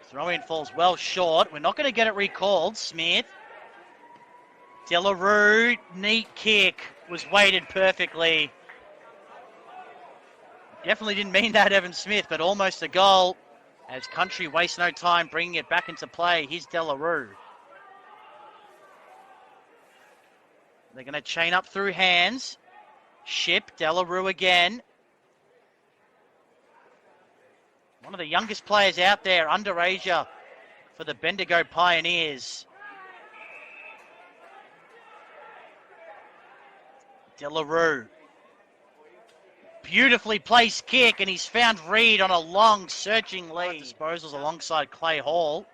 Throw-in falls well short. We're not going to get it recalled. Smith. De La Rue, neat kick. Was weighted perfectly. Definitely didn't mean that, Evan Smith, but almost a goal. As Country wastes no time bringing it back into play. Here's De La Rue. They're going to chain up through hands. Ship, De La Rue again. One of the youngest players out there, underage for the Bendigo Pioneers. De La Rue. Beautifully placed kick, and he's found Reed on a long searching lead. Disposals alongside Clay Hall.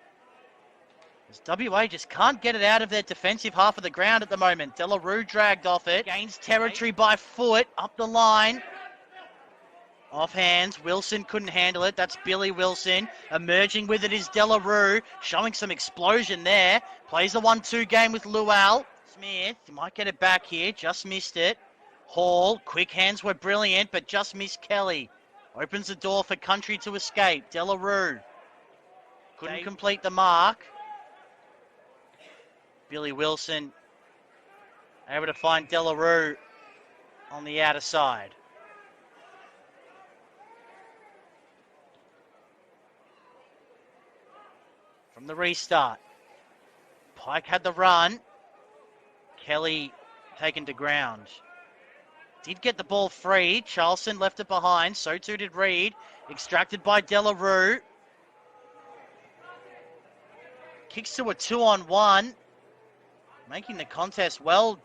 As WA just can't get it out of their defensive half of the ground at the moment. De La Rue dragged off it. Gains territory by foot, up the line. Off hands, Wilson couldn't handle it. That's Billy Wilson. Emerging with it is De La Rue, showing some explosion there. Plays the 1-2 game with Lual. Smith, he might get it back here, just missed it. Hall, quick hands were brilliant, but just missed Kelly. Opens the door for Country to escape. De La Rue couldn't complete the mark. Billy Wilson able to find De La Rue on the outer side. From the restart. Pike had the run. Kelly taken to ground. Did get the ball free. Charleston left it behind. So too did Reed. Extracted by De La Rue. Kicks to a 2-on-1. Making the contest well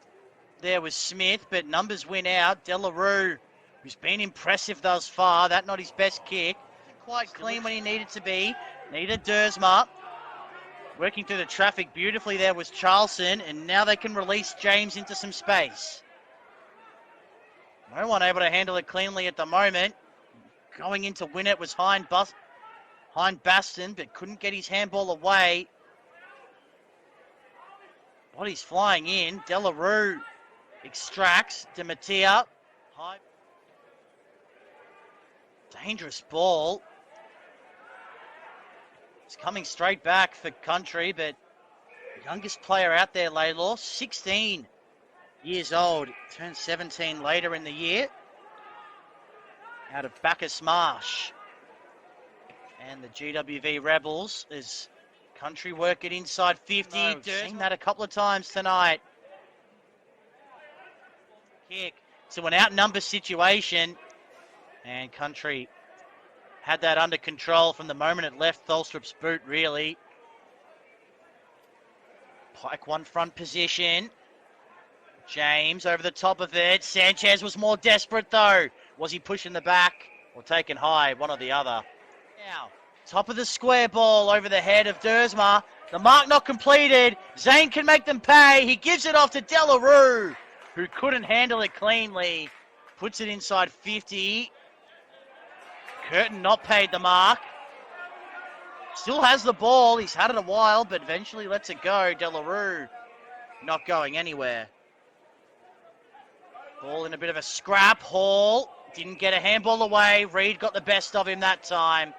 there was Smith, but numbers win out. De La Rue, who's been impressive thus far. That not his best kick. Quite clean when he needed to be. Needed Dersma. Working through the traffic beautifully there was Charleston, and now they can release James into some space. No one able to handle it cleanly at the moment. Going in to win it was Hein Baston, but couldn't get his handball away. Body's flying in. De La Rue extracts. DeMattia. High. Dangerous ball. It's coming straight back for Country, but youngest player out there, Laylaw, 16 years old. Turned 17 later in the year. Out of Bacchus Marsh. And the GWV Rebels is Country work it inside 50. No, seen that a couple of times tonight. Kick to an outnumber situation. And Country had that under control from the moment it left Tholstrup's boot, really. Pike one front position. James over the top of it. Sanchez was more desperate though. Was he pushing the back or taken high? One or the other. Now, top of the square ball over the head of Dersma. The mark not completed. Zane can make them pay. He gives it off to De La Rue, who couldn't handle it cleanly. Puts it inside 50. Curtin not paid the mark. Still has the ball. He's had it a while, but eventually lets it go. De La Rue not going anywhere. Ball in a bit of a scrap. Hall didn't get a handball away. Reed got the best of him that time.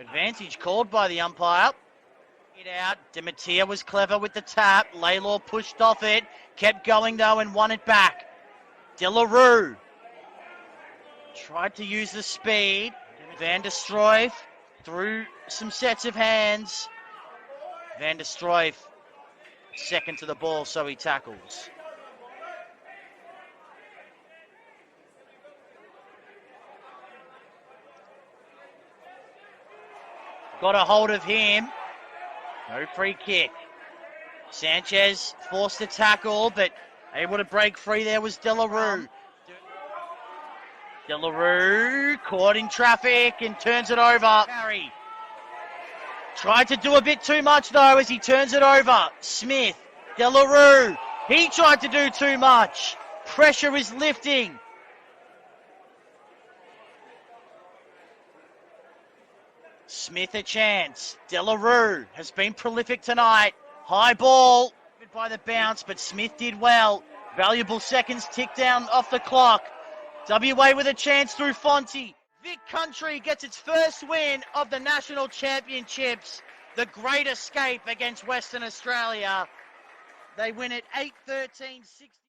Advantage called by the umpire. It out. DeMattia was clever with the tap. Laylaw pushed off it. Kept going though and won it back. De La Rue tried to use the speed. Van der Strooif through some sets of hands. Van der Strooif second to the ball, so he tackles. Got a hold of him. No free kick. Sanchez forced the tackle, but able to break free there was De La Rue. De La Rue caught in traffic and turns it over. Harry tried to do a bit too much though as he turns it over. Smith, De La Rue, he tried to do too much. Pressure is lifting. Smith a chance. De La Rue has been prolific tonight. High ball by the bounce, but Smith did well. Valuable seconds tick down off the clock. WA with a chance through Fonte. Vic Country gets its first win of the National Championships. The Great Escape against Western Australia. They win it 8-13-60.